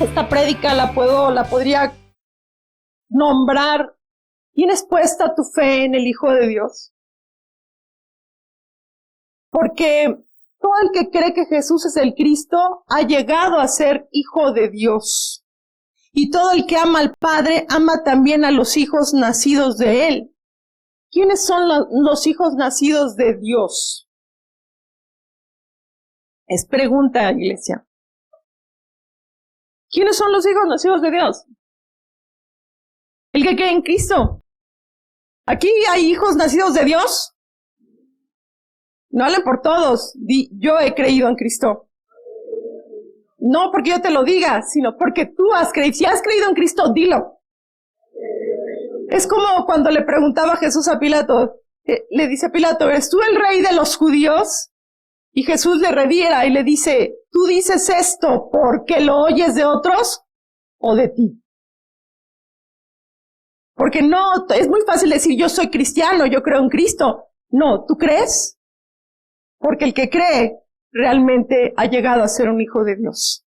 Esta prédica la podría nombrar: ¿tienes puesta tu fe en el Hijo de Dios? Porque todo el que cree que Jesús es el Cristo ha llegado a ser hijo de Dios. Y todo el que ama al Padre ama también a los hijos nacidos de Él. ¿Quiénes son los hijos nacidos de Dios? Es pregunta, iglesia. ¿Quiénes son los hijos nacidos de Dios? El que cree en Cristo. ¿Aquí hay hijos nacidos de Dios? No hablen por todos. Yo he creído en Cristo. No porque yo te lo diga, sino porque tú has creído. Si has creído en Cristo, dilo. Es como cuando le preguntaba Jesús a Pilato. Le dice a Pilato: ¿eres tú el rey de los judíos? Y Jesús le reviera y le dice: ¿tú dices esto porque lo oyes de otros o de ti? Porque no, es muy fácil decir: yo soy cristiano, yo creo en Cristo. No, ¿tú crees? Porque el que cree realmente ha llegado a ser un hijo de Dios.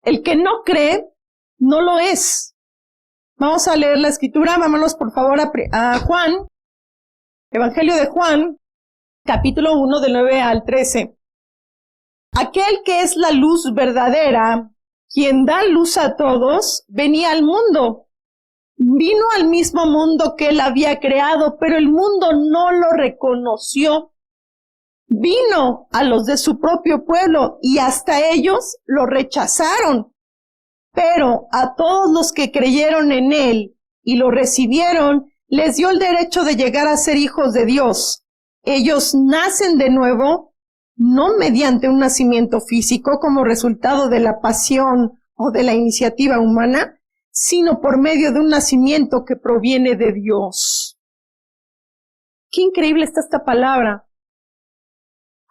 El que no cree, no lo es. Vamos a leer la escritura. Vámonos por favor a Juan, Evangelio de Juan, capítulo 1, del 9 al 13. Aquel que es la luz verdadera, quien da luz a todos, venía al mundo. Vino al mismo mundo que él había creado, pero el mundo no lo reconoció. Vino a los de su propio pueblo y hasta ellos lo rechazaron. Pero a todos los que creyeron en él y lo recibieron, les dio el derecho de llegar a ser hijos de Dios. Ellos nacen de nuevo, no mediante un nacimiento físico como resultado de la pasión o de la iniciativa humana, sino por medio de un nacimiento que proviene de Dios. Qué increíble está esta palabra.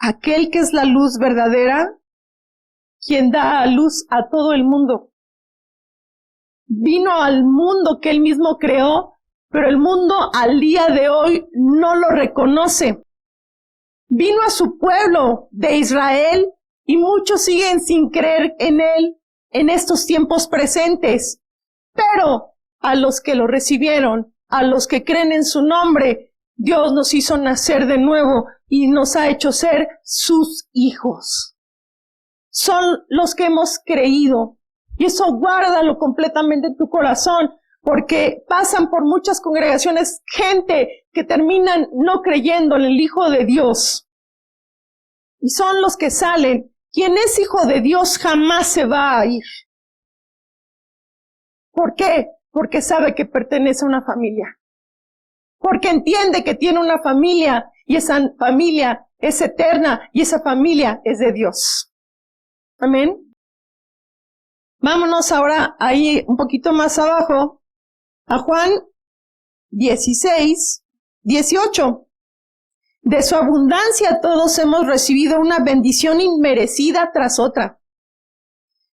Aquel que es la luz verdadera, quien da a luz a todo el mundo. Vino al mundo que él mismo creó, pero el mundo al día de hoy no lo reconoce. Vino a su pueblo de Israel y muchos siguen sin creer en él en estos tiempos presentes. Pero a los que lo recibieron, a los que creen en su nombre, Dios nos hizo nacer de nuevo y nos ha hecho ser sus hijos. Son los que hemos creído. Y eso guárdalo completamente en tu corazón, porque pasan por muchas congregaciones gente que terminan no creyendo en el Hijo de Dios. Y son los que salen. Quien es hijo de Dios jamás se va a ir. ¿Por qué? Porque sabe que pertenece a una familia. Porque entiende que tiene una familia y esa familia es eterna y esa familia es de Dios. Amén. Vámonos ahora ahí un poquito más abajo a Juan 16, 18. De su abundancia todos hemos recibido una bendición inmerecida tras otra.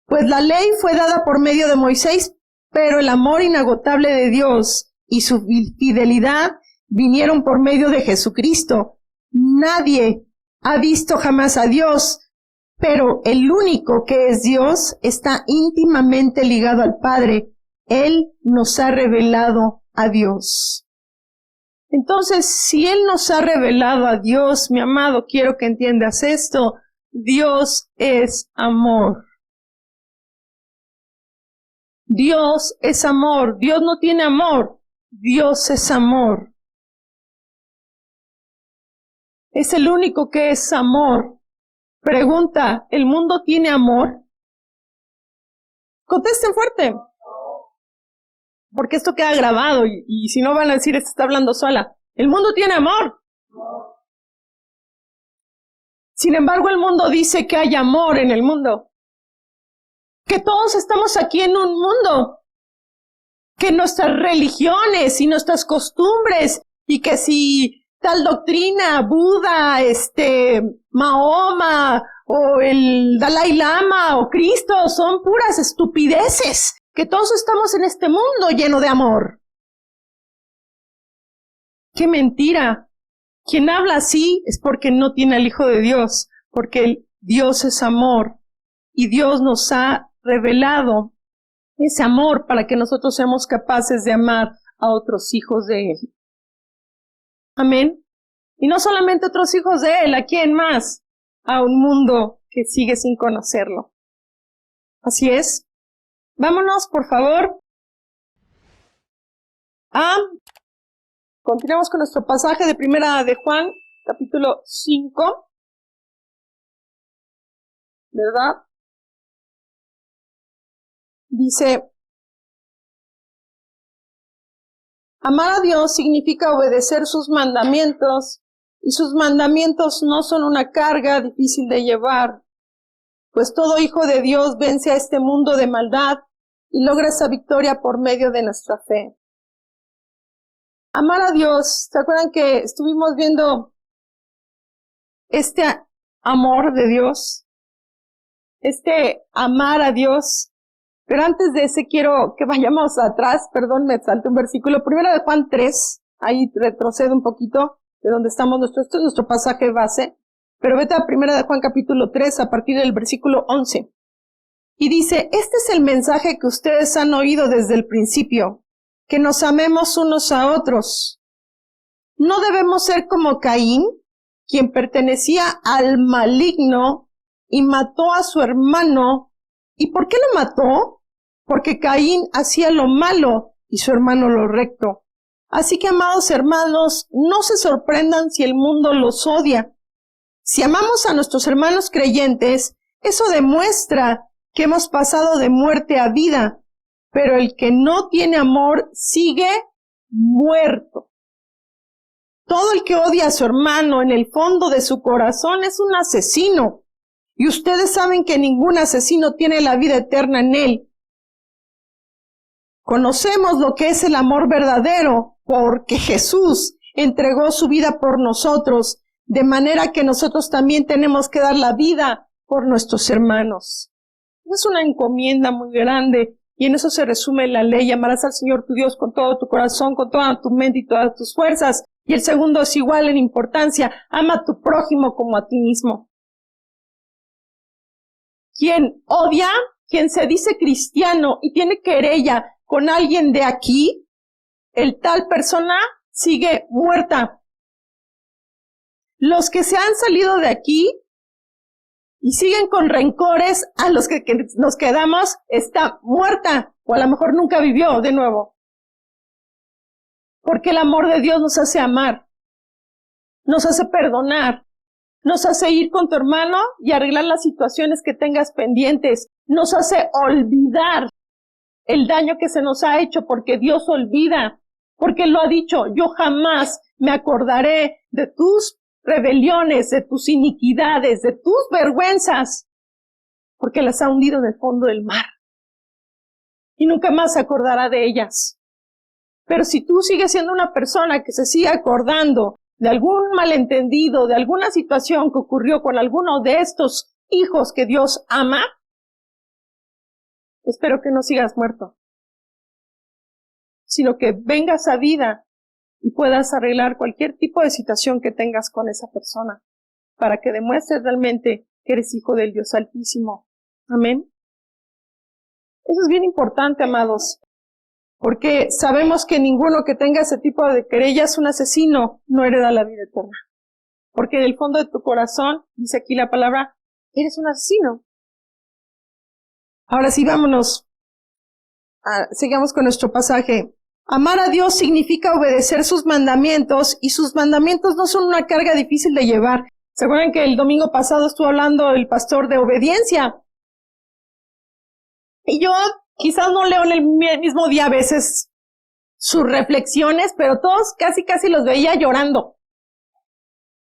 Pues la ley fue dada por medio de Moisés, pero el amor inagotable de Dios y su fidelidad vinieron por medio de Jesucristo. Nadie ha visto jamás a Dios, pero el único que es Dios está íntimamente ligado al Padre. Él nos ha revelado a Dios. Entonces, si Él nos ha revelado a Dios, mi amado, quiero que entiendas esto. Dios es amor. Dios es amor. Dios no tiene amor. Dios es amor. Es el único que es amor. Pregunta, ¿el mundo tiene amor? Contesten fuerte. Porque esto queda grabado y si no van a decir, esta está hablando sola. El mundo tiene amor. Sin embargo, el mundo dice que hay amor en el mundo. Que todos estamos aquí en un mundo. Que nuestras religiones y nuestras costumbres y que si tal doctrina, Buda, Mahoma o el Dalai Lama o Cristo son puras estupideces. Que todos estamos en este mundo lleno de amor. ¡Qué mentira! Quien habla así es porque no tiene al Hijo de Dios, porque Dios es amor y Dios nos ha revelado ese amor para que nosotros seamos capaces de amar a otros hijos de Él. Amén. Y no solamente otros hijos de Él, ¿a quién más? A un mundo que sigue sin conocerlo. Así es. Vámonos, por favor, continuamos con nuestro pasaje de Primera de Juan, capítulo 5, ¿verdad? Dice, amar a Dios significa obedecer sus mandamientos, y sus mandamientos no son una carga difícil de llevar, pues todo hijo de Dios vence a este mundo de maldad y logra esa victoria por medio de nuestra fe. Amar a Dios, ¿se acuerdan que estuvimos viendo este amor de Dios? Este amar a Dios. Pero antes de ese quiero que vayamos atrás, perdón, me salté un versículo. Primero de Juan 3, ahí retrocedo un poquito de donde estamos, este es nuestro pasaje base. Pero vete a Primera de Juan capítulo 3 a partir del versículo 11. Y dice, este es el mensaje que ustedes han oído desde el principio, que nos amemos unos a otros. No debemos ser como Caín, quien pertenecía al maligno y mató a su hermano. ¿Y por qué lo mató? Porque Caín hacía lo malo y su hermano lo recto. Así que, amados hermanos, no se sorprendan si el mundo los odia. Si amamos a nuestros hermanos creyentes, eso demuestra que hemos pasado de muerte a vida, pero el que no tiene amor sigue muerto. Todo el que odia a su hermano en el fondo de su corazón es un asesino, y ustedes saben que ningún asesino tiene la vida eterna en él. Conocemos lo que es el amor verdadero, porque Jesús entregó su vida por nosotros, de manera que nosotros también tenemos que dar la vida por nuestros hermanos. Es una encomienda muy grande, y en eso se resume la ley. Amarás al Señor tu Dios con todo tu corazón, con toda tu mente y todas tus fuerzas. Y el segundo es igual en importancia, ama a tu prójimo como a ti mismo. Quien odia, quien se dice cristiano y tiene querella con alguien de aquí, el tal persona sigue muerta. Los que se han salido de aquí y siguen con rencores a los que nos quedamos, está muerta, o a lo mejor nunca vivió de nuevo. Porque el amor de Dios nos hace amar, nos hace perdonar, nos hace ir con tu hermano y arreglar las situaciones que tengas pendientes, nos hace olvidar el daño que se nos ha hecho, porque Dios olvida, porque Él lo ha dicho, yo jamás me acordaré de tus rebeliones, de tus iniquidades, de tus vergüenzas, porque las ha hundido en el fondo del mar y nunca más se acordará de ellas. Pero si tú sigues siendo una persona que se sigue acordando de algún malentendido, de alguna situación que ocurrió con alguno de estos hijos que Dios ama, espero que no sigas muerto, sino que vengas a vida y puedas arreglar cualquier tipo de situación que tengas con esa persona, para que demuestres realmente que eres hijo del Dios Altísimo. Amén. Eso es bien importante, amados, porque sabemos que ninguno que tenga ese tipo de querella es un asesino, no hereda la vida eterna. Porque en el fondo de tu corazón, dice aquí la palabra, eres un asesino. Ahora sí, vámonos. Sigamos con nuestro pasaje. Amar a Dios significa obedecer sus mandamientos, y sus mandamientos no son una carga difícil de llevar. ¿Se acuerdan que el domingo pasado estuvo hablando el pastor de obediencia? Y yo quizás no leo en el mismo día a veces sus reflexiones, pero todos casi los veía llorando.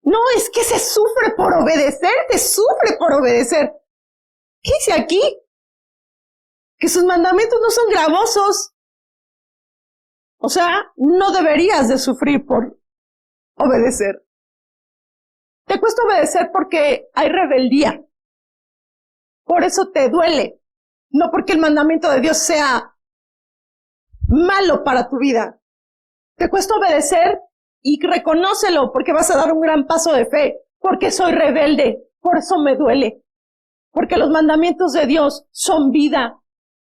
No, es que se sufre por obedecer, te sufre por obedecer. ¿Qué dice aquí? Que sus mandamientos no son gravosos. O sea, no deberías de sufrir por obedecer. Te cuesta obedecer porque hay rebeldía. Por eso te duele. No porque el mandamiento de Dios sea malo para tu vida. Te cuesta obedecer y reconócelo porque vas a dar un gran paso de fe. Porque soy rebelde. Por eso me duele. Porque los mandamientos de Dios son vida.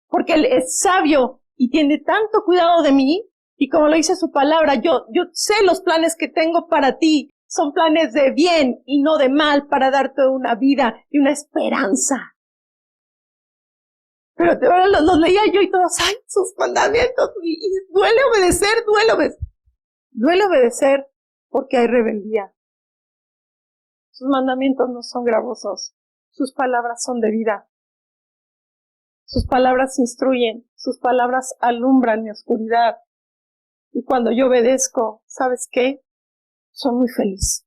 Porque Él es sabio y tiene tanto cuidado de mí. Y como lo dice su palabra, yo sé los planes que tengo para ti. Son planes de bien y no de mal, para darte una vida y una esperanza. Pero ahora los leía yo y todos, ¡ay, sus mandamientos! Y duele obedecer, duele obedecer porque hay rebeldía. Sus mandamientos no son gravosos, sus palabras son de vida. Sus palabras instruyen, sus palabras alumbran mi oscuridad. Y cuando yo obedezco, ¿sabes qué? Soy muy feliz.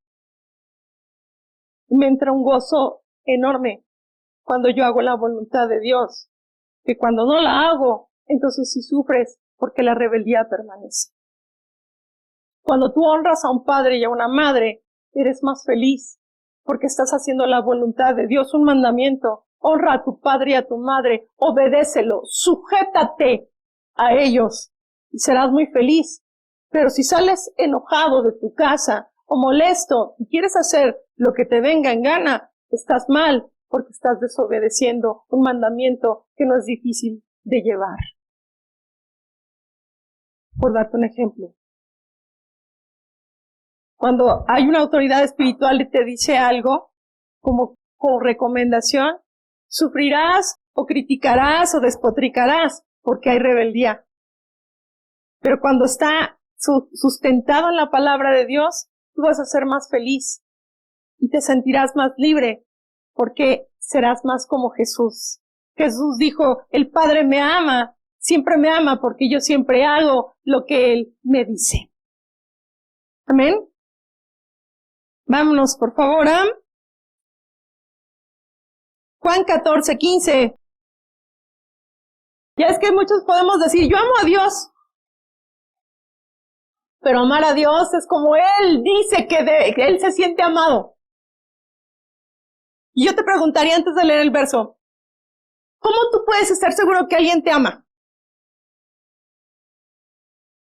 Me entra un gozo enorme cuando yo hago la voluntad de Dios. Que cuando no la hago, entonces sí sufres, porque la rebeldía permanece. Cuando tú honras a un padre y a una madre, eres más feliz, porque estás haciendo la voluntad de Dios, un mandamiento. Honra a tu padre y a tu madre, obedécelo, sujétate a ellos y serás muy feliz. Pero si sales enojado de tu casa o molesto y quieres hacer lo que te venga en gana, estás mal, porque estás desobedeciendo un mandamiento que no es difícil de llevar. Por darte un ejemplo. Cuando hay una autoridad espiritual y te dice algo, como recomendación, sufrirás o criticarás o despotricarás, porque hay rebeldía. Pero cuando está sustentado en la palabra de Dios, tú vas a ser más feliz y te sentirás más libre, porque serás más como Jesús. Jesús dijo, el Padre me ama, siempre me ama, porque yo siempre hago lo que Él me dice. Amén. Vámonos, por favor, a Juan 14:15. Ya es que muchos podemos decir, yo amo a Dios. Pero amar a Dios es como Él dice que Él se siente amado. Y yo te preguntaría antes de leer el verso, ¿cómo tú puedes estar seguro que alguien te ama?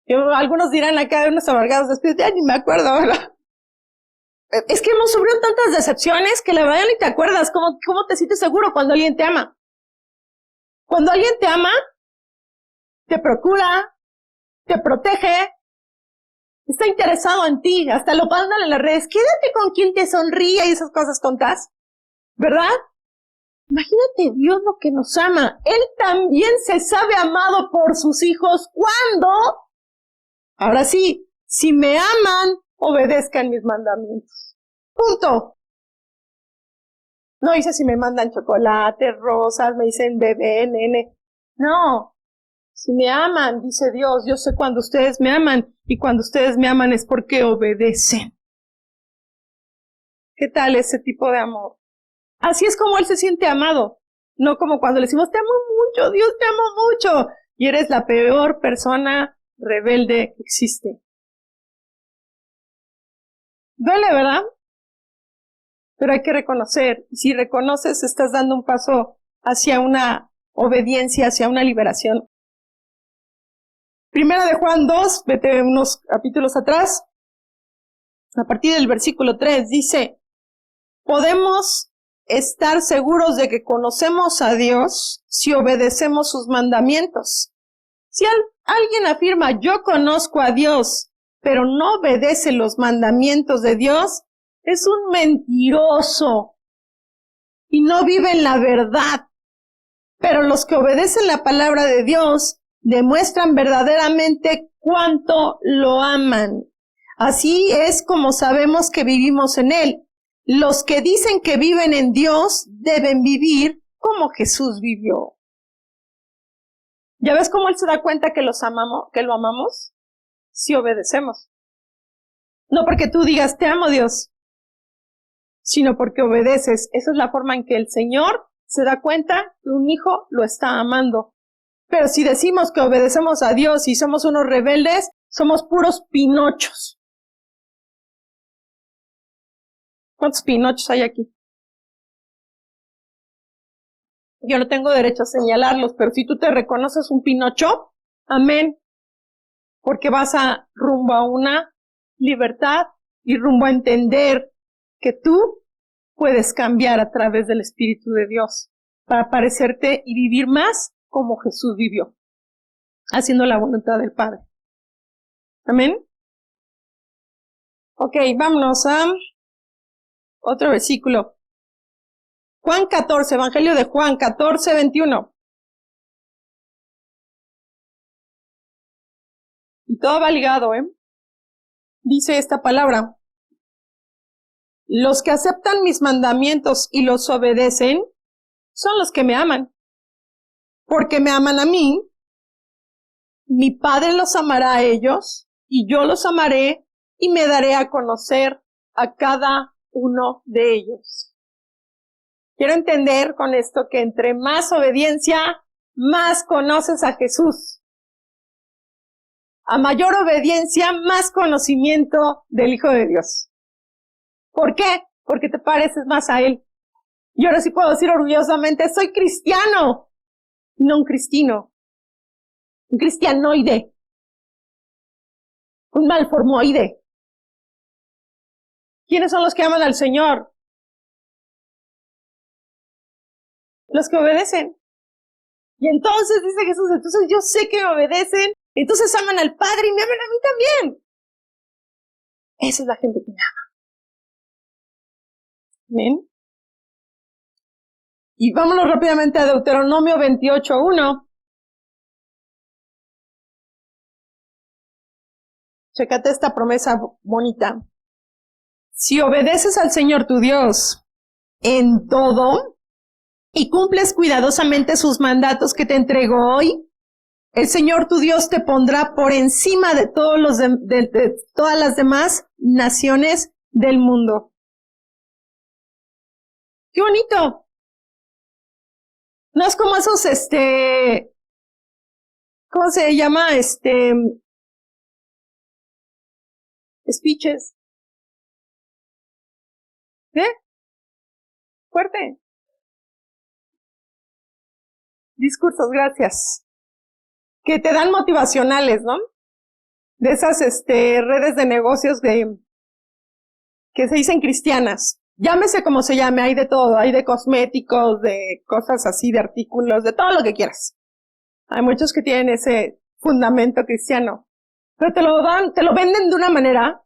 Algunos dirán acá, unos amargados después, ya ni me acuerdo, ¿verdad? Es que hemos sufrido tantas decepciones que la verdad ni te acuerdas. ¿Cómo te sientes seguro cuando alguien te ama? Cuando alguien te ama, te procura, te protege, está interesado en ti, hasta lo mandan en las redes. Quédate con quien te sonríe y esas cosas contás, ¿verdad? Imagínate Dios lo que nos ama. Él también se sabe amado por sus hijos. ¿Cuándo? Ahora sí, si me aman, obedezcan mis mandamientos. Punto. No dice si me mandan chocolate, rosas, me dicen bebé, nene. No. Si me aman, dice Dios, yo sé cuando ustedes me aman, y cuando ustedes me aman es porque obedecen. ¿Qué tal ese tipo de amor? Así es como Él se siente amado. No como cuando le decimos, te amo mucho, Dios te amo mucho, y eres la peor persona rebelde que existe. Duele, ¿verdad? Pero hay que reconocer. Y si reconoces, estás dando un paso hacia una obediencia, hacia una liberación. Primera de Juan 2, vete unos capítulos atrás, a partir del versículo 3, dice, podemos estar seguros de que conocemos a Dios si obedecemos sus mandamientos. Si alguien afirma, yo conozco a Dios, pero no obedece los mandamientos de Dios, es un mentiroso y no vive en la verdad. Pero los que obedecen la palabra de Dios demuestran verdaderamente cuánto lo aman. Así es como sabemos que vivimos en Él. Los que dicen que viven en Dios deben vivir como Jesús vivió. ¿Ya ves cómo Él se da cuenta que lo amamos? Si obedecemos. No porque tú digas, te amo Dios, sino porque obedeces. Esa es la forma en que el Señor se da cuenta que un hijo lo está amando. Pero si decimos que obedecemos a Dios y somos unos rebeldes, somos puros pinochos. ¿Cuántos pinochos hay aquí? Yo no tengo derecho a señalarlos, pero si tú te reconoces un pinocho, amén, porque vas rumbo a una libertad y rumbo a entender que tú puedes cambiar a través del Espíritu de Dios. para parecerte y vivir más como Jesús vivió, haciendo la voluntad del Padre. Amén. Ok, vámonos a otro versículo. Juan 14, Evangelio de Juan 14, 21. Y todo va ligado, Dice esta palabra: los que aceptan mis mandamientos y los obedecen son los que me aman. Porque me aman a mí, mi Padre los amará a ellos, y yo los amaré y me daré a conocer a cada uno de ellos. Quiero entender con esto que entre más obediencia, más conoces a Jesús. A mayor obediencia, más conocimiento del Hijo de Dios. ¿Por qué? Porque te pareces más a Él. Y ahora sí puedo decir orgullosamente, soy cristiano, no un cristino. Un cristianoide. Un malformoide. ¿Quiénes son los que aman al Señor? Los que obedecen. Y entonces, dice Jesús, entonces yo sé que me obedecen, entonces aman al Padre y me aman a mí también. Esa es la gente que me ama. Amén. Y vámonos rápidamente a Deuteronomio 28:1. Chécate esta promesa bonita. Si obedeces al Señor tu Dios en todo y cumples cuidadosamente sus mandatos que te entregó hoy, el Señor tu Dios te pondrá por encima de todos de todas las demás naciones del mundo. ¡Qué bonito! No es como esos, ¿cómo se llama? Speeches. Fuerte. Discursos, gracias. Que te dan motivacionales, ¿no? De esas, redes de negocios que se dicen cristianas. Llámese como se llame, hay de todo, hay de cosméticos, de cosas así, de artículos, de todo lo que quieras. Hay muchos que tienen ese fundamento cristiano. Pero te lo venden de una manera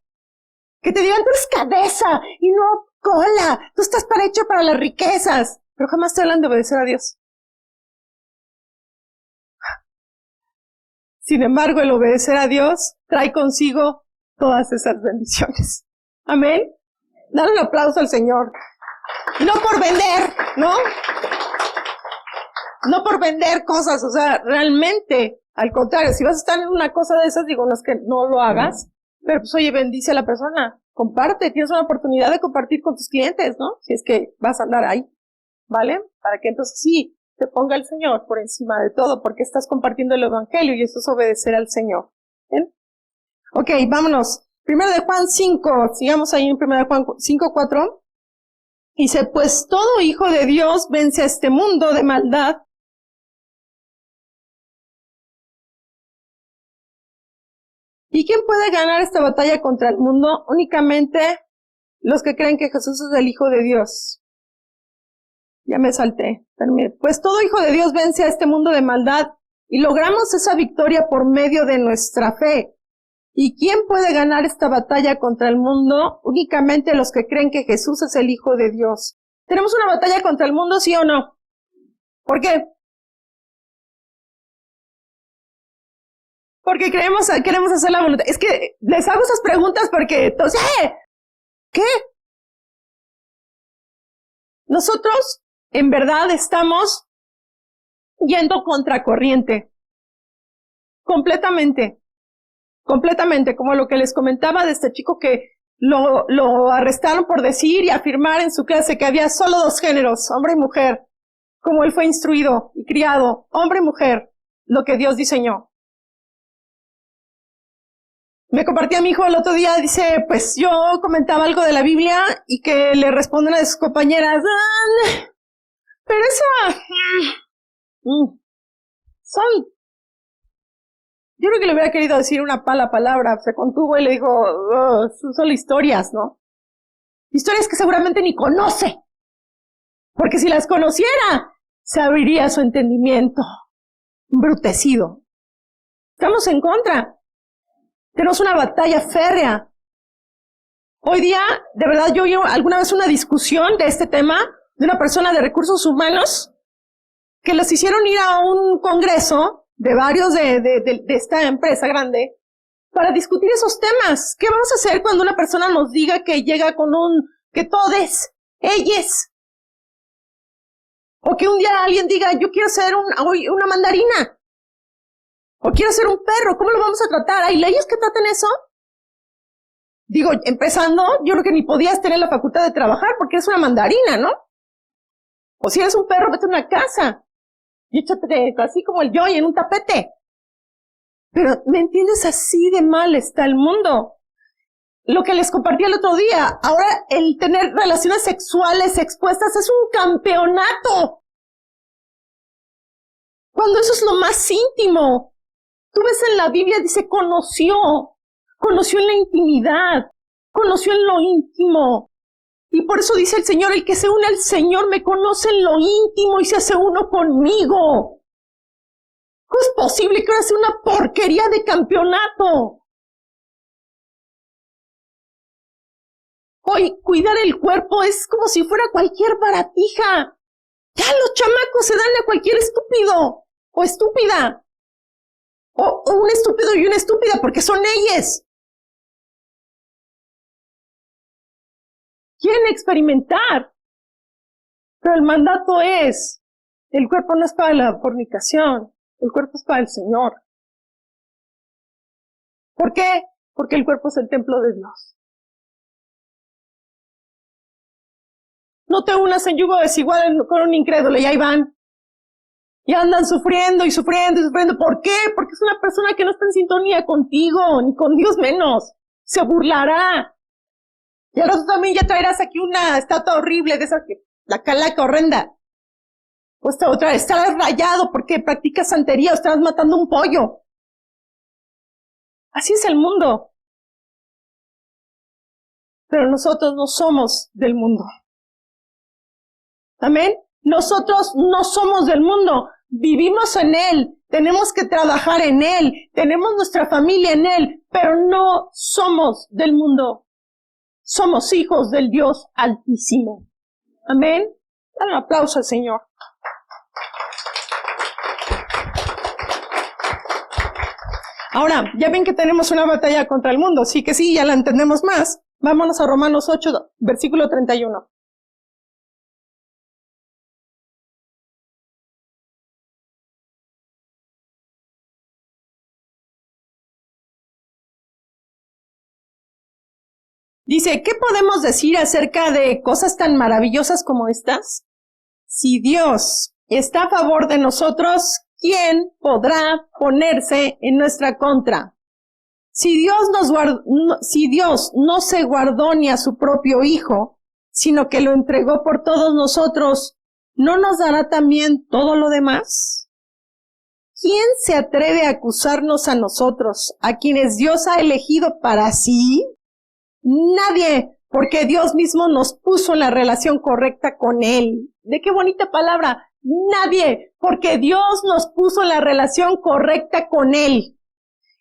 que te digan, tú eres cabeza y no cola, tú estás hecho para las riquezas. Pero jamás te hablan de obedecer a Dios. Sin embargo, el obedecer a Dios trae consigo todas esas bendiciones. Amén. Dale un aplauso al Señor. No por vender, ¿no? No por vender cosas, o sea, realmente, al contrario, si vas a estar en una cosa de esas, digo, no es que no lo hagas, pero pues oye, bendice a la persona, comparte, tienes una oportunidad de compartir con tus clientes, ¿no? Si es que vas a andar ahí, ¿vale? Para que entonces sí, te ponga el Señor por encima de todo, porque estás compartiendo el Evangelio y eso es obedecer al Señor. ¿Bien? Ok, vámonos. Primero de Juan 5, sigamos ahí en Primero de Juan 5:4. Dice, pues todo hijo de Dios vence a este mundo de maldad. ¿Y quién puede ganar esta batalla contra el mundo? Únicamente los que creen que Jesús es el Hijo de Dios. Ya me salté. Pues todo hijo de Dios vence a este mundo de maldad y logramos esa victoria por medio de nuestra fe. ¿Y quién puede ganar esta batalla contra el mundo? Únicamente los que creen que Jesús es el Hijo de Dios. ¿Tenemos una batalla contra el mundo, sí o no? ¿Por qué? Porque queremos hacer la voluntad. Es que les hago esas preguntas porque, entonces, ¿qué? Nosotros, en verdad, estamos yendo contracorriente. Completamente, como lo que les comentaba de este chico que lo arrestaron por decir y afirmar en su clase que había solo 2 géneros, hombre y mujer, como él fue instruido y criado, hombre y mujer, lo que Dios diseñó. Me compartía mi hijo el otro día, dice, pues yo comentaba algo de la Biblia y que le responden a sus compañeras, pero eso, yo creo que le hubiera querido decir una palabra, se contuvo y le dijo, son solo historias, ¿no? Historias que seguramente ni conoce, porque si las conociera, se abriría su entendimiento embrutecido. Estamos en contra. Tenemos una batalla férrea. Hoy día, de verdad, yo oí alguna vez una discusión de este tema de una persona de recursos humanos que los hicieron ir a un congreso de varios de esta empresa grande para discutir esos temas. ¿Qué vamos a hacer cuando una persona nos diga que llega con que todes, ellas? O que un día alguien diga, yo quiero ser una mandarina. O quiero ser un perro. ¿Cómo lo vamos a tratar? ¿Hay leyes que traten eso? Digo, empezando, yo creo que ni podías tener la facultad de trabajar porque eres una mandarina, ¿no? O si eres un perro, vete a una casa. Y échate así como el Joy en un tapete. Pero, ¿me entiendes? Así de mal está el mundo. Lo que les compartí el otro día, ahora el tener relaciones sexuales expuestas es un campeonato. Cuando eso es lo más íntimo. Tú ves en la Biblia, dice, conoció en la intimidad, conoció en lo íntimo. Y por eso dice el Señor, el que se une al Señor me conoce en lo íntimo y se hace uno conmigo. ¿Cómo es posible que ahora sea una porquería de campeonato? Hoy cuidar el cuerpo es como si fuera cualquier baratija. Ya los chamacos se dan a cualquier estúpido o estúpida. O un estúpido y una estúpida porque son ellas. Quieren experimentar. Pero el mandato es, el cuerpo no es para la fornicación, el cuerpo es para el Señor. ¿Por qué? Porque el cuerpo es el templo de Dios. No te unas en yugo desigual con un incrédulo y ahí van. Y andan sufriendo y sufriendo y sufriendo. ¿Por qué? Porque es una persona que no está en sintonía contigo, ni con Dios menos. Se burlará. Y ahora tú también ya traerás aquí una estatua horrible de esa que la calaca horrenda. O esta otra, estarás rayado porque practicas santería o estarás matando un pollo. Así es el mundo. Pero nosotros no somos del mundo. ¿Amén? Nosotros no somos del mundo. Vivimos en Él. Tenemos que trabajar en Él. Tenemos nuestra familia en Él. Pero no somos del mundo. Somos hijos del Dios Altísimo. Amén. Dale un aplauso al Señor. Ahora, ya ven que tenemos una batalla contra el mundo. Sí que sí, ya la entendemos más. Vámonos a Romanos 8, versículo 31. Dice, ¿qué podemos decir acerca de cosas tan maravillosas como estas? Si Dios está a favor de nosotros, ¿quién podrá ponerse en nuestra contra? Si Dios no se guardó ni a su propio Hijo, sino que lo entregó por todos nosotros, ¿no nos dará también todo lo demás? ¿Quién se atreve a acusarnos a nosotros, a quienes Dios ha elegido para sí? Nadie, porque Dios mismo nos puso en la relación correcta con Él. ¿De qué bonita palabra? Nadie, porque Dios nos puso en la relación correcta con Él.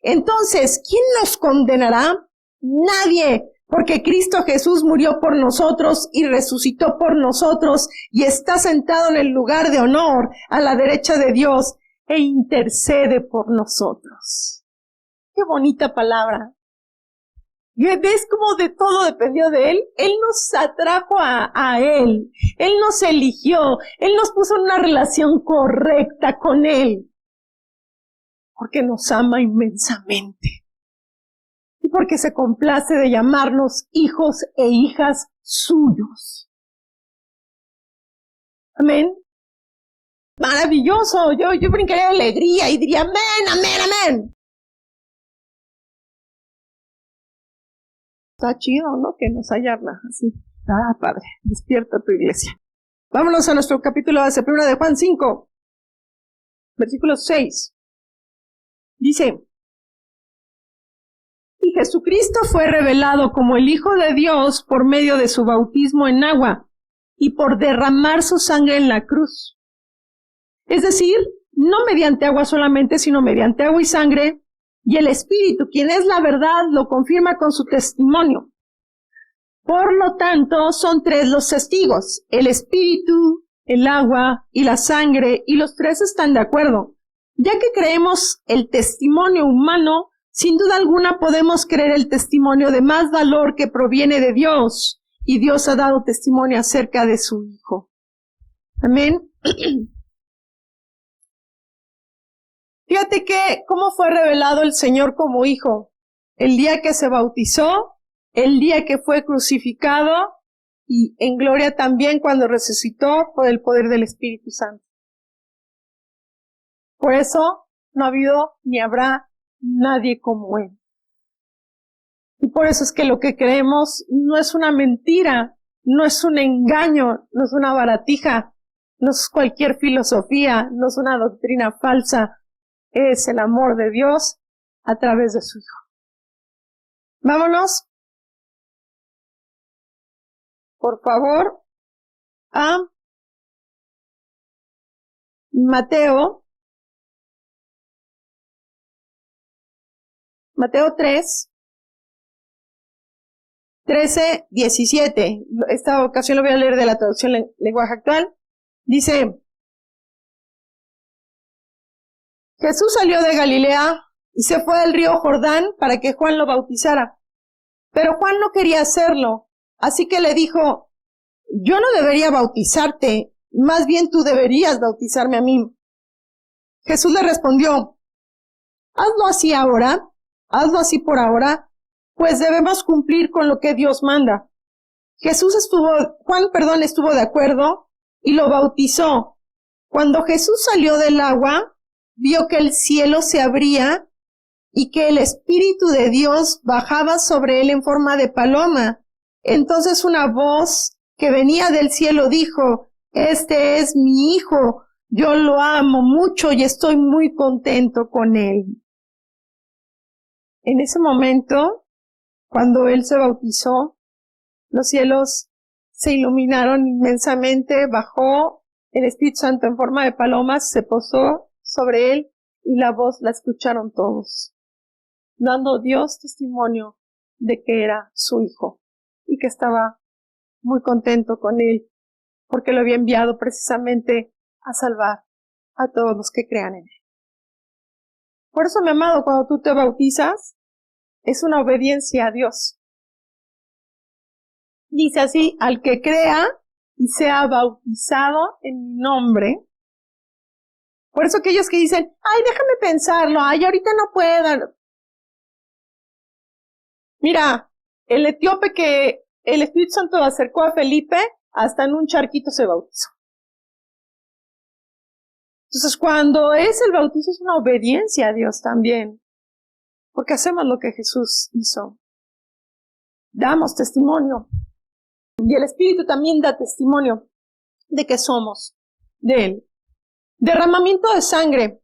Entonces, ¿quién nos condenará? Nadie, porque Cristo Jesús murió por nosotros y resucitó por nosotros y está sentado en el lugar de honor a la derecha de Dios e intercede por nosotros. Qué bonita palabra. ¿Ves cómo de todo dependió de Él? Él nos atrajo a Él. Él nos eligió. Él nos puso en una relación correcta con Él. Porque nos ama inmensamente. Y porque se complace de llamarnos hijos e hijas suyos. Amén. Maravilloso. Yo brincaría de alegría y diría amén, amén, amén. Está chido, ¿no? Que nos haya así. Padre, despierta tu iglesia. Vámonos a nuestro capítulo base, 1 de Juan 5, versículo 6. Dice, y Jesucristo fue revelado como el Hijo de Dios por medio de su bautismo en agua y por derramar su sangre en la cruz. Es decir, no mediante agua solamente, sino mediante agua y sangre, y el Espíritu, quien es la verdad, lo confirma con su testimonio. Por lo tanto, son 3 los testigos, el Espíritu, el agua y la sangre, y los 3 están de acuerdo. Ya que creemos el testimonio humano, sin duda alguna podemos creer el testimonio de más valor que proviene de Dios, y Dios ha dado testimonio acerca de su Hijo. Amén. Fíjate que cómo fue revelado el Señor como Hijo. El día que se bautizó, el día que fue crucificado y en gloria también cuando resucitó por el poder del Espíritu Santo. Por eso no ha habido ni habrá nadie como Él. Y por eso es que lo que creemos no es una mentira, no es un engaño, no es una baratija, no es cualquier filosofía, no es una doctrina falsa. Es el amor de Dios a través de su Hijo. Vámonos, por favor, a Mateo 3, 13, 17. Esta ocasión lo voy a leer de la traducción lenguaje actual. Dice: Jesús salió de Galilea y se fue al río Jordán para que Juan lo bautizara. Pero Juan no quería hacerlo, así que le dijo: yo no debería bautizarte, más bien tú deberías bautizarme a mí. Jesús le respondió: hazlo así ahora, hazlo así por ahora, pues debemos cumplir con lo que Dios manda. Juan estuvo de acuerdo y lo bautizó. Cuando Jesús salió del agua, vio que el cielo se abría y que el Espíritu de Dios bajaba sobre él en forma de paloma. Entonces una voz que venía del cielo dijo: este es mi Hijo, yo lo amo mucho y estoy muy contento con él. En ese momento, cuando él se bautizó, los cielos se iluminaron inmensamente, bajó el Espíritu Santo en forma de palomas, se posó sobre él y la voz la escucharon todos, dando Dios testimonio de que era su Hijo y que estaba muy contento con él porque lo había enviado precisamente a salvar a todos los que crean en él. Por eso, mi amado, cuando tú te bautizas, es una obediencia a Dios. Dice así: al que crea y sea bautizado en mi nombre. Por eso aquellos que dicen: ay, déjame pensarlo, ay, ahorita no puedo. Mira, el etíope que el Espíritu Santo acercó a Felipe, hasta en un charquito se bautizó. Entonces, cuando es el bautizo, es una obediencia a Dios también, porque hacemos lo que Jesús hizo. Damos testimonio. Y el Espíritu también da testimonio de que somos de Él. Derramamiento de sangre,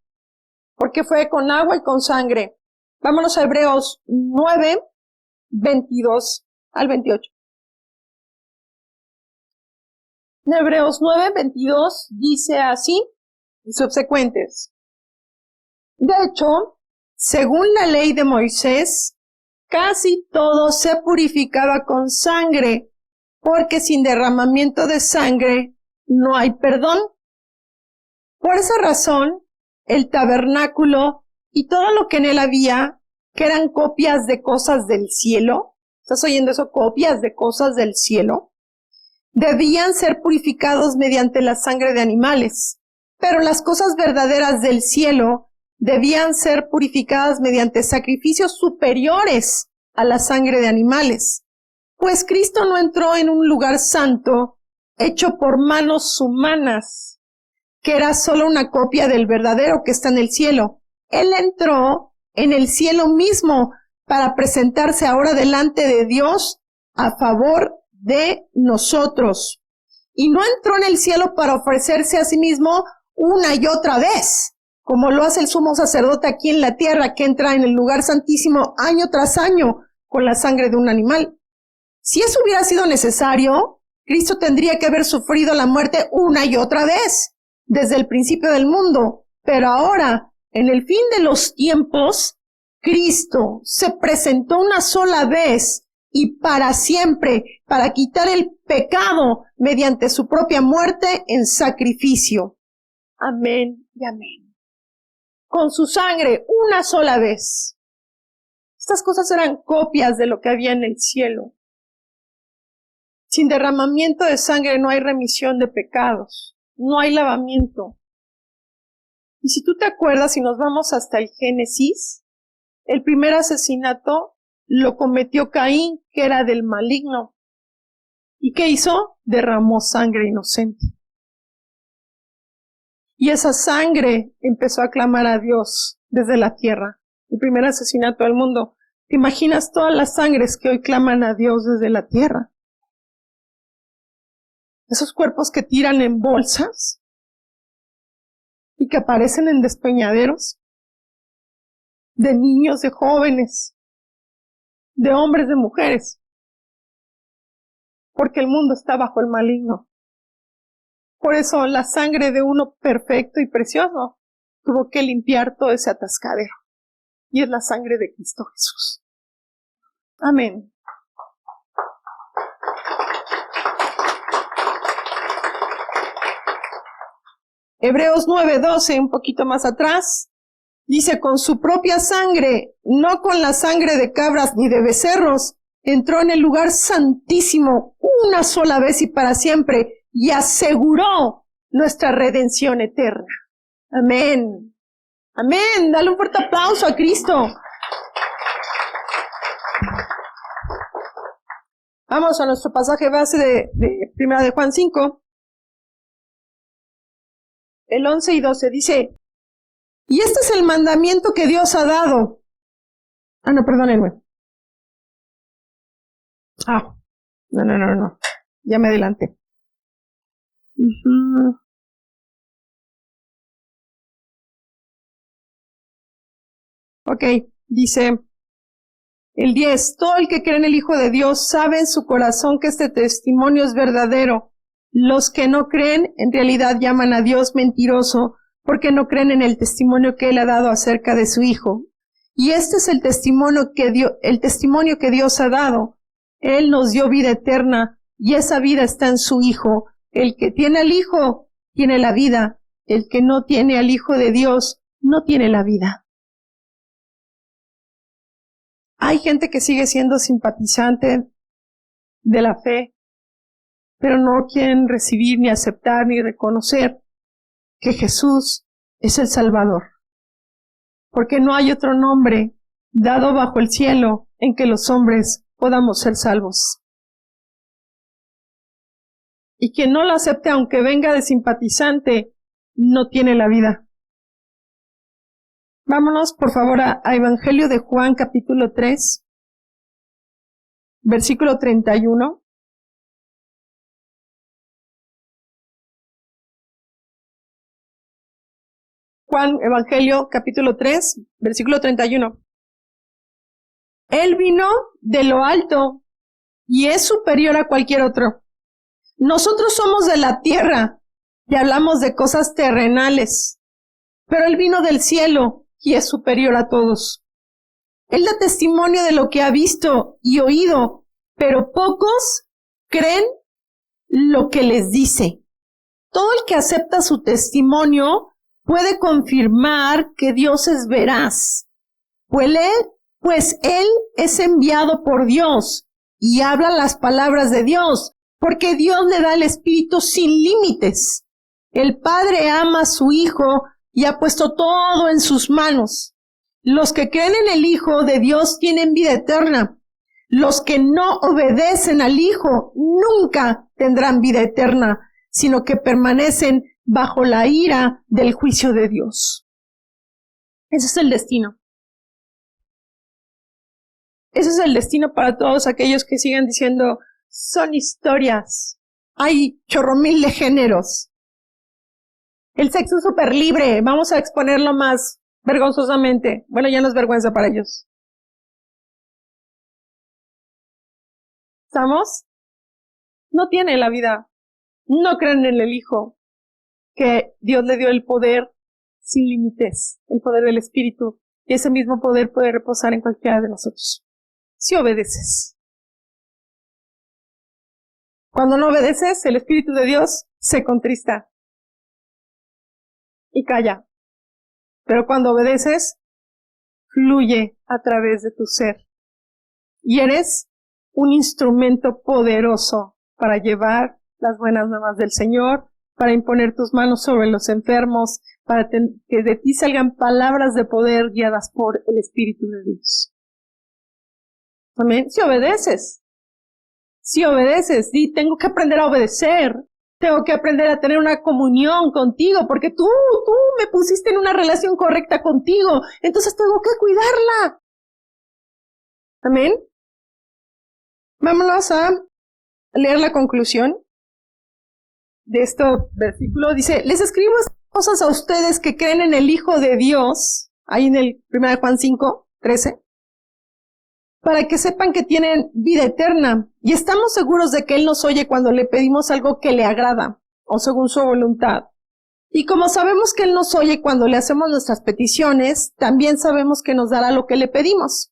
porque fue con agua y con sangre. Vámonos a Hebreos 9, 22 al 28. En Hebreos 9, 22 dice así, y subsecuentes: de hecho, según la ley de Moisés, casi todo se purificaba con sangre, porque sin derramamiento de sangre no hay perdón. Por esa razón, el tabernáculo y todo lo que en él había, que eran copias de cosas del cielo, ¿estás oyendo eso? Copias de cosas del cielo, debían ser purificados mediante la sangre de animales, pero las cosas verdaderas del cielo debían ser purificadas mediante sacrificios superiores a la sangre de animales, pues Cristo no entró en un lugar santo hecho por manos humanas, que era solo una copia del verdadero que está en el cielo. Él entró en el cielo mismo para presentarse ahora delante de Dios a favor de nosotros. Y no entró en el cielo para ofrecerse a sí mismo una y otra vez, como lo hace el sumo sacerdote aquí en la tierra, que entra en el lugar santísimo año tras año con la sangre de un animal. Si eso hubiera sido necesario, Cristo tendría que haber sufrido la muerte una y otra vez. desde el principio del mundo, pero ahora, en el fin de los tiempos, Cristo se presentó una sola vez y para siempre para quitar el pecado mediante su propia muerte en sacrificio. Amén y amén. Con su sangre, una sola vez. Estas cosas eran copias de lo que había en el cielo. Sin derramamiento de sangre no hay remisión de pecados, no hay lavamiento. Y si tú te acuerdas, si nos vamos hasta el Génesis, el primer asesinato lo cometió Caín, que era del maligno. ¿Y qué hizo? Derramó sangre inocente. Y esa sangre empezó a clamar a Dios desde la tierra. El primer asesinato del mundo. ¿Te imaginas todas las sangres que hoy claman a Dios desde la tierra? Esos cuerpos que tiran en bolsas y que aparecen en despeñaderos de niños, de jóvenes, de hombres, de mujeres, porque el mundo está bajo el maligno. Por eso la sangre de uno perfecto y precioso tuvo que limpiar todo ese atascadero. Y es la sangre de Cristo Jesús. Amén. Hebreos 9:12, un poquito más atrás, dice, con su propia sangre, no con la sangre de cabras ni de becerros, entró en el lugar santísimo una sola vez y para siempre, y aseguró nuestra redención eterna. Amén. Amén. Dale un fuerte aplauso a Cristo. Vamos a nuestro pasaje base de 1 de Juan 5. El 11 y 12 dice, y este es el mandamiento que Dios ha dado. No, perdónenme. No. Ya me adelanté. Ok, dice el 10, todo el que cree en el Hijo de Dios sabe en su corazón que este testimonio es verdadero. Los que no creen en realidad llaman a Dios mentiroso porque no creen en el testimonio que Él ha dado acerca de su Hijo. Y este es el testimonio que Dios ha dado. Él nos dio vida eterna y esa vida está en su Hijo. El que tiene al Hijo tiene la vida. El que no tiene al Hijo de Dios no tiene la vida. Hay gente que sigue siendo simpatizante de la fe, pero no quieren recibir, ni aceptar, ni reconocer que Jesús es el Salvador. Porque no hay otro nombre dado bajo el cielo en que los hombres podamos ser salvos. Y quien no lo acepte, aunque venga de simpatizante, no tiene la vida. Vámonos, por favor, a Evangelio de Juan, capítulo 3, versículo 31. Juan, Evangelio, capítulo 3, versículo 31. Él vino de lo alto y es superior a cualquier otro. Nosotros somos de la tierra y hablamos de cosas terrenales, pero Él vino del cielo y es superior a todos. Él da testimonio de lo que ha visto y oído, pero pocos creen lo que les dice. Todo el que acepta su testimonio puede confirmar que Dios es veraz, pues Él es enviado por Dios y habla las palabras de Dios, porque Dios le da el Espíritu sin límites. El Padre ama a su Hijo y ha puesto todo en sus manos. Los que creen en el Hijo de Dios tienen vida eterna. Los que no obedecen al Hijo nunca tendrán vida eterna, sino que permanecen bajo la ira del juicio de Dios. Ese es el destino. Ese es el destino para todos aquellos que sigan diciendo, son historias. Hay chorromil de géneros. El sexo es súper libre. Vamos a exponerlo más vergonzosamente. Bueno, ya no es vergüenza para ellos. ¿Estamos? No tienen la vida. No creen en el Hijo. que Dios le dio el poder sin límites, el poder del Espíritu, y ese mismo poder puede reposar en cualquiera de nosotros, si obedeces. Cuando no obedeces, el Espíritu de Dios se contrista y calla. Pero cuando obedeces, fluye a través de tu ser. Y eres un instrumento poderoso para llevar las buenas nuevas del Señor, para imponer tus manos sobre los enfermos, para que de ti salgan palabras de poder guiadas por el Espíritu de Dios. Amén. Si obedeces. Si obedeces, sí, tengo que aprender a obedecer. Tengo que aprender a tener una comunión contigo, porque tú me pusiste en una relación correcta contigo. Entonces tengo que cuidarla. Amén. Vámonos a leer la conclusión de este versículo. Dice, les escribo cosas a ustedes que creen en el Hijo de Dios, ahí en el 1 Juan 5, 13, para que sepan que tienen vida eterna, y estamos seguros de que Él nos oye cuando le pedimos algo que le agrada, o según su voluntad. Y como sabemos que Él nos oye cuando le hacemos nuestras peticiones, también sabemos que nos dará lo que le pedimos.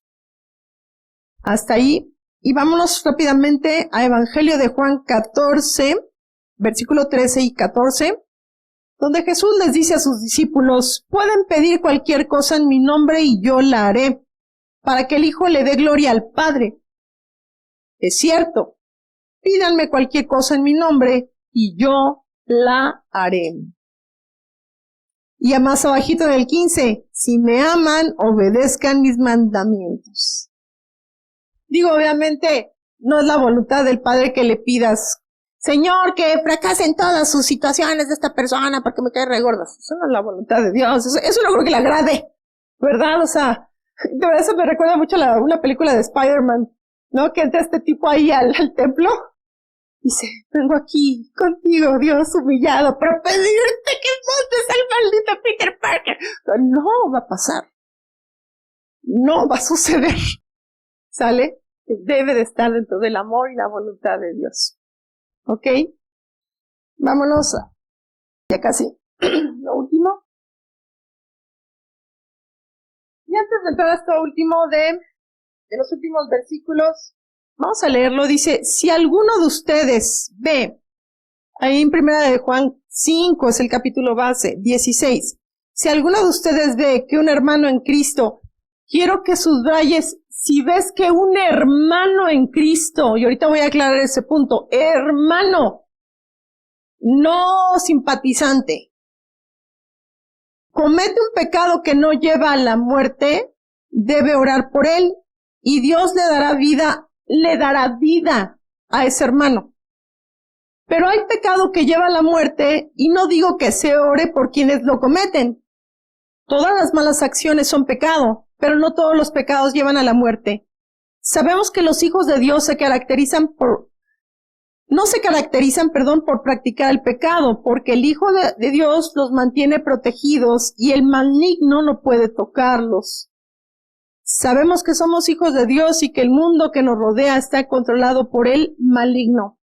Hasta ahí. Y vámonos rápidamente a Evangelio de Juan 14, versículo 13 y 14, donde Jesús les dice a sus discípulos, pueden pedir cualquier cosa en mi nombre y yo la haré, para que el Hijo le dé gloria al Padre. Es cierto, pídanme cualquier cosa en mi nombre y yo la haré. Y a más abajito en el 15, si me aman, obedezcan mis mandamientos. Digo, obviamente, no es la voluntad del Padre que le pidas, Señor, que fracasen todas sus situaciones de esta persona porque me cae re gorda. Eso no es la voluntad de Dios, eso no creo que le agrade, ¿verdad? O sea, de verdad eso me recuerda mucho a una película de Spider-Man, ¿no? Que entra este tipo ahí al templo, dice, vengo aquí contigo, Dios, humillado, para pedirte que mates al maldito Peter Parker. No va a pasar. No va a suceder. ¿Sale? Debe de estar dentro del amor y la voluntad de Dios. ¿Ok? Vámonos a ya casi lo último. Y antes de entrar a esto último de los últimos versículos, vamos a leerlo. Dice, si alguno de ustedes ve, ahí en 1 de Juan 5 es el capítulo base, 16. Si alguno de ustedes ve que un hermano en Cristo, quiero que subrayes, si ves que un hermano en Cristo, y ahorita voy a aclarar ese punto, hermano, no simpatizante, comete un pecado que no lleva a la muerte, debe orar por él, y Dios le dará vida a ese hermano. Pero hay pecado que lleva a la muerte, y no digo que se ore por quienes lo cometen. Todas las malas acciones son pecado, pero no todos los pecados llevan a la muerte. Sabemos que los hijos de Dios no se caracterizan por practicar el pecado, porque el Hijo de Dios los mantiene protegidos y el maligno no puede tocarlos. Sabemos que somos hijos de Dios y que el mundo que nos rodea está controlado por el maligno.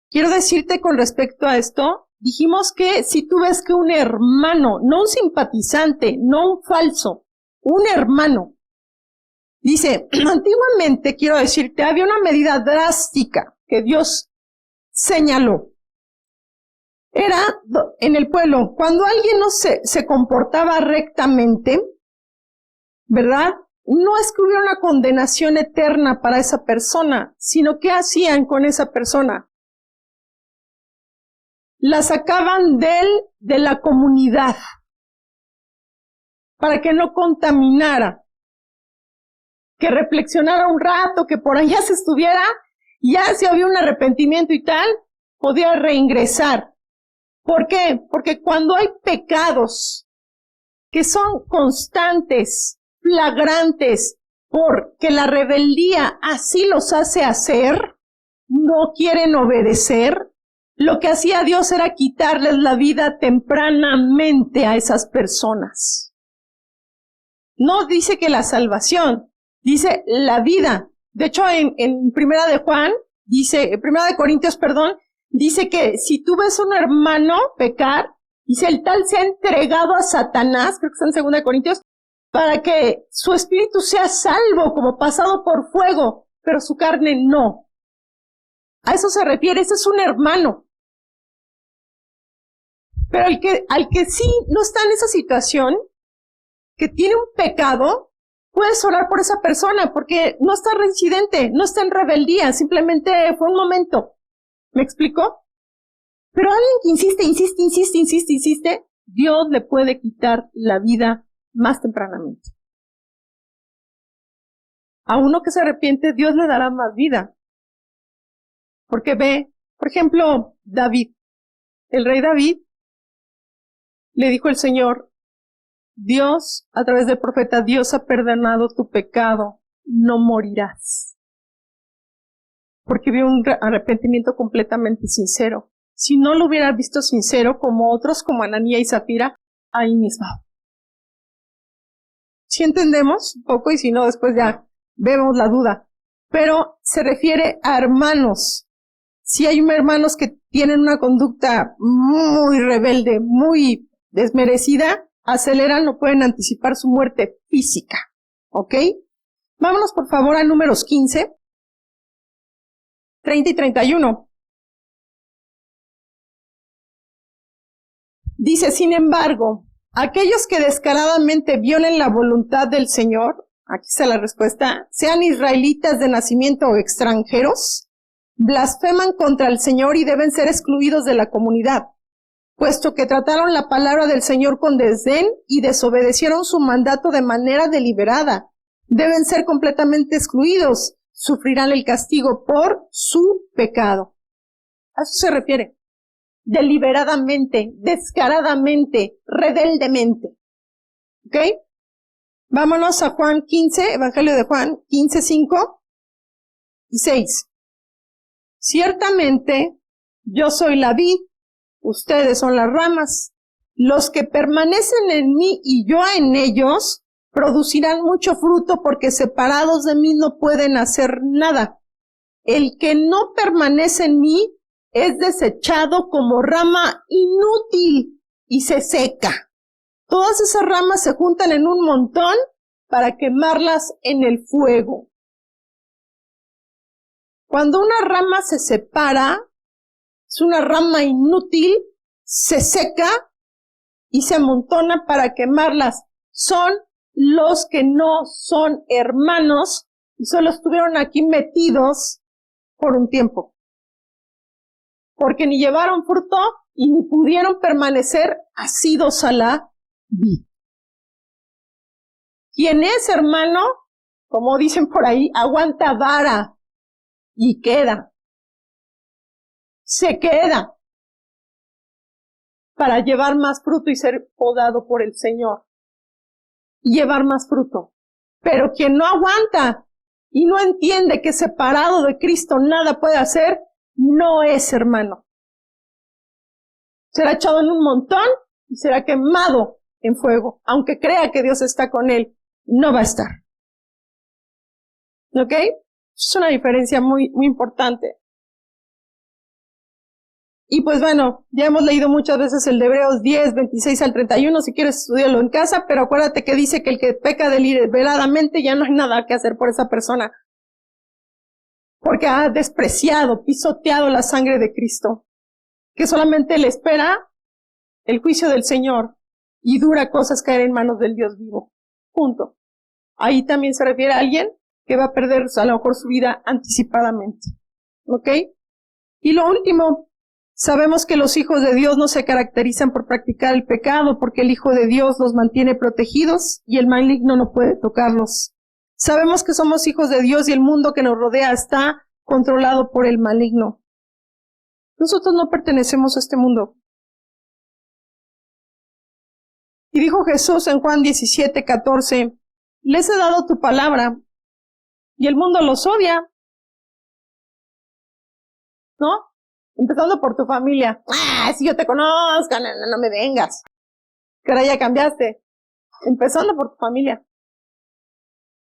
Quiero decirte con respecto a esto, dijimos que si tú ves que un hermano, no un simpatizante, no un falso, un hermano, dice, antiguamente, quiero decirte, había una medida drástica que Dios señaló. Era en el pueblo, cuando alguien no se comportaba rectamente, ¿verdad? No es que hubiera una condenación eterna para esa persona, sino ¿qué hacían con esa persona? La sacaban de la comunidad para que no contaminara, que reflexionara un rato, que por allá se estuviera, ya si había un arrepentimiento y tal, podía reingresar. ¿Por qué? Porque cuando hay pecados que son constantes, flagrantes, porque la rebeldía así los hace hacer, no quieren obedecer, lo que hacía Dios era quitarles la vida tempranamente a esas personas. No dice que la salvación, dice la vida. De hecho, en Primera de Corintios, dice que si tú ves a un hermano pecar, Dice, el tal se ha entregado a Satanás, creo que está en 2 Corintios, para que su espíritu sea salvo como pasado por fuego, pero su carne no. A eso se refiere, ese es un hermano. Pero al que sí no está en esa situación, que tiene un pecado, puedes orar por esa persona, porque no está reincidente, no está en rebeldía, simplemente fue un momento. ¿Me explico? Pero alguien que insiste, Dios le puede quitar la vida más tempranamente. A uno que se arrepiente, Dios le dará más vida. Porque ve, por ejemplo, David, el rey David, le dijo el Señor, Dios, a través del profeta, Dios ha perdonado tu pecado, no morirás. Porque vio un arrepentimiento completamente sincero. Si no lo hubiera visto sincero, como otros, como Ananía y Zafira, ahí mismo. ¿Sí entendemos un poco? Y si no, después ya vemos la duda. Pero se refiere a hermanos. Si hay hermanos que tienen una conducta muy rebelde, muy desmerecida, aceleran o pueden anticipar su muerte física. ¿Ok? Vámonos por favor a Números 15, 30 y 31. Dice, sin embargo, aquellos que descaradamente violen la voluntad del Señor, aquí está la respuesta, sean israelitas de nacimiento o extranjeros, blasfeman contra el Señor y deben ser excluidos de la comunidad, puesto que trataron la palabra del Señor con desdén y desobedecieron su mandato de manera deliberada. Deben ser completamente excluidos, sufrirán el castigo por su pecado. A eso se refiere. Deliberadamente, descaradamente, rebeldemente. ¿Ok? Vámonos a Juan 15, Evangelio de Juan 15, 5 y 6. Ciertamente, yo soy la vid, ustedes son las ramas. Los que permanecen en mí y yo en ellos, producirán mucho fruto porque separados de mí no pueden hacer nada. El que no permanece en mí es desechado como rama inútil y se seca. Todas esas ramas se juntan en un montón para quemarlas en el fuego. Cuando una rama se separa, es una rama inútil, se seca y se amontona para quemarlas. Son los que no son hermanos y solo estuvieron aquí metidos por un tiempo. Porque ni llevaron fruto y ni pudieron permanecer asidos a la vid. Quien es hermano, como dicen por ahí, aguanta vara y queda. Se queda para llevar más fruto y ser podado por el Señor. Y llevar más fruto. Pero quien no aguanta y no entiende que separado de Cristo nada puede hacer, no es hermano. Será echado en un montón y será quemado en fuego. Aunque crea que Dios está con él, no va a estar. ¿Ok? Es una diferencia muy, muy importante. Y pues bueno, ya hemos leído muchas veces el de Hebreos 10, 26 al 31, si quieres estudiarlo en casa, pero acuérdate que dice que el que peca deliberadamente ya no hay nada que hacer por esa persona. Porque ha despreciado, pisoteado la sangre de Cristo, que solamente le espera el juicio del Señor y dura cosas caer en manos del Dios vivo. Punto. Ahí también se refiere a alguien que va a perder a lo mejor su vida anticipadamente. ¿Ok? Y lo último, sabemos que los hijos de Dios no se caracterizan por practicar el pecado, porque el Hijo de Dios los mantiene protegidos y el maligno no puede tocarlos. Sabemos que somos hijos de Dios y el mundo que nos rodea está controlado por el maligno. Nosotros no pertenecemos a este mundo. Y dijo Jesús en Juan 17, 14, les he dado tu palabra y el mundo los odia. ¿No? Empezando por tu familia. Si yo te conozco, no me vengas. Que ahora ya cambiaste. Empezando por tu familia.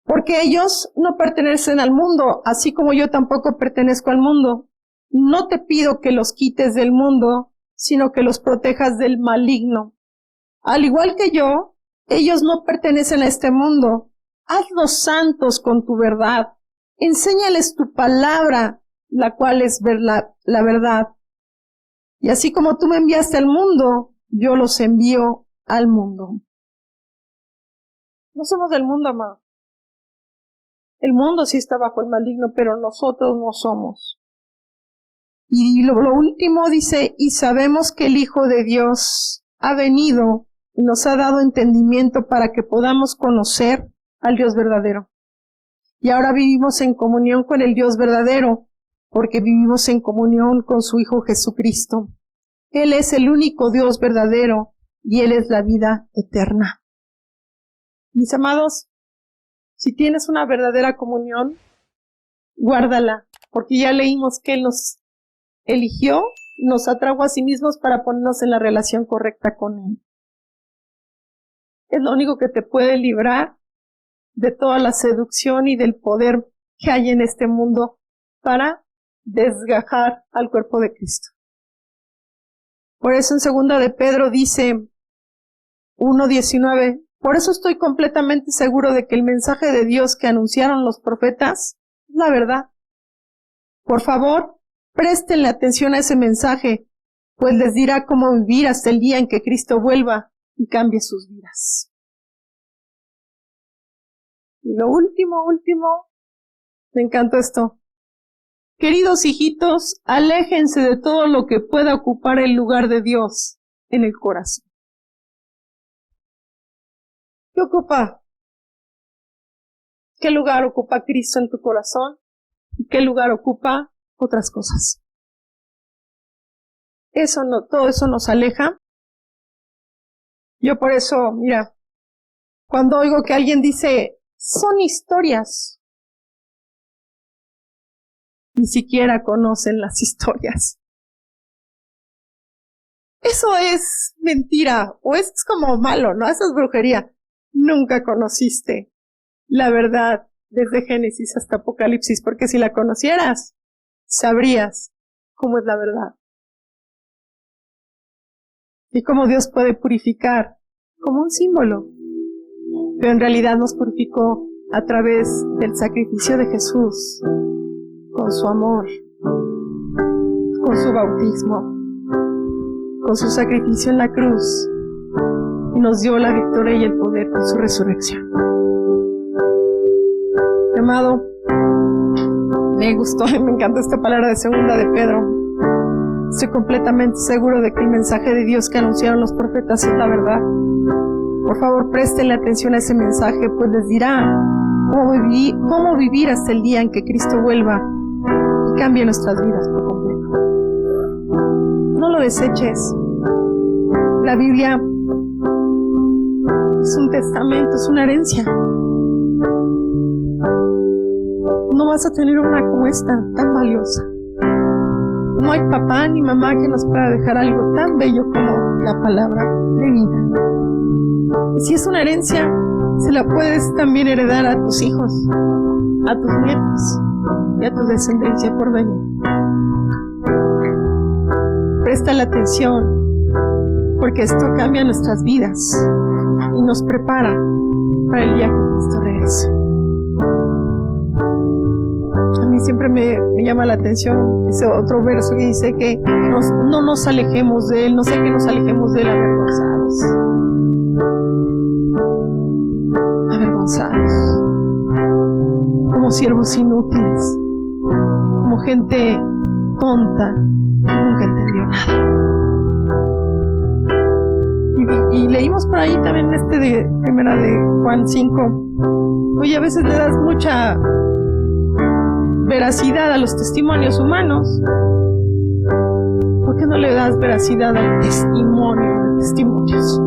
Porque ellos no pertenecen al mundo, así como yo tampoco pertenezco al mundo. No te pido que los quites del mundo, sino que los protejas del maligno. Al igual que yo, ellos no pertenecen a este mundo. Hazlos santos con tu verdad. Enséñales tu palabra, la cual es la verdad. Y así como tú me enviaste al mundo, yo los envío al mundo. No somos del mundo, amado. El mundo sí está bajo el maligno, pero nosotros no somos. Y lo último dice, y sabemos que el Hijo de Dios ha venido y nos ha dado entendimiento para que podamos conocer al Dios verdadero. Y ahora vivimos en comunión con el Dios verdadero, porque vivimos en comunión con su Hijo Jesucristo. Él es el único Dios verdadero y Él es la vida eterna. Mis amados, si tienes una verdadera comunión, guárdala, porque ya leímos que Él nos eligió, nos atrajo a sí mismos para ponernos en la relación correcta con Él. Es lo único que te puede librar de toda la seducción y del poder que hay en este mundo para desgajar al cuerpo de Cristo. Por eso en 2 de Pedro dice 1:19, por eso estoy completamente seguro de que el mensaje de Dios que anunciaron los profetas es la verdad. Por favor, préstenle atención a ese mensaje, pues les dirá cómo vivir hasta el día en que Cristo vuelva y cambie sus vidas. Y lo último, me encantó esto. Queridos hijitos, aléjense de todo lo que pueda ocupar el lugar de Dios en el corazón. ¿Qué ocupa? ¿Qué lugar ocupa Cristo en tu corazón? ¿Y qué lugar ocupa otras cosas? Todo eso nos aleja. Yo por eso, mira, cuando oigo que alguien dice, son historias, ni siquiera conocen las historias. Eso es mentira, o es como malo, ¿no? Eso es brujería. Nunca conociste la verdad desde Génesis hasta Apocalipsis, porque si la conocieras, sabrías cómo es la verdad. Y cómo Dios puede purificar como un símbolo. Pero en realidad nos purificó a través del sacrificio de Jesús, con su amor, con su bautismo, con su sacrificio en la cruz, y nos dio la victoria y el poder con su resurrección. Amado, me gustó y me encanta esta palabra de 2 de Pedro. Estoy completamente seguro de que el mensaje de Dios que anunciaron los profetas es la verdad. Por favor, préstenle atención a ese mensaje, pues les dirá cómo vivir hasta el día en que Cristo vuelva y cambie nuestras vidas por completo. No lo deseches. La Biblia es un testamento, es una herencia. No vas a tener una como esta, tan valiosa. No hay papá ni mamá que nos pueda dejar algo tan bello como la palabra de vida. Y si es una herencia, se la puedes también heredar a tus hijos, a tus nietos y a tu descendencia por venir. Presta la atención, porque esto cambia nuestras vidas y nos prepara para el día que Cristo regrese. A mí siempre me llama la atención ese otro verso que dice que no nos alejemos de Él, no sé que nos alejemos de Él avergonzados, como siervos inútiles, como gente tonta que nunca entendió nada. Y leímos por ahí también de primera de Juan 5. Oye, a veces le das mucha veracidad a los testimonios humanos. ¿Por qué no le das veracidad al testimonio de testimonios?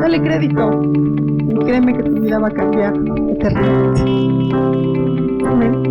Dale crédito y créeme que tu vida va a cambiar eternamente. Amén.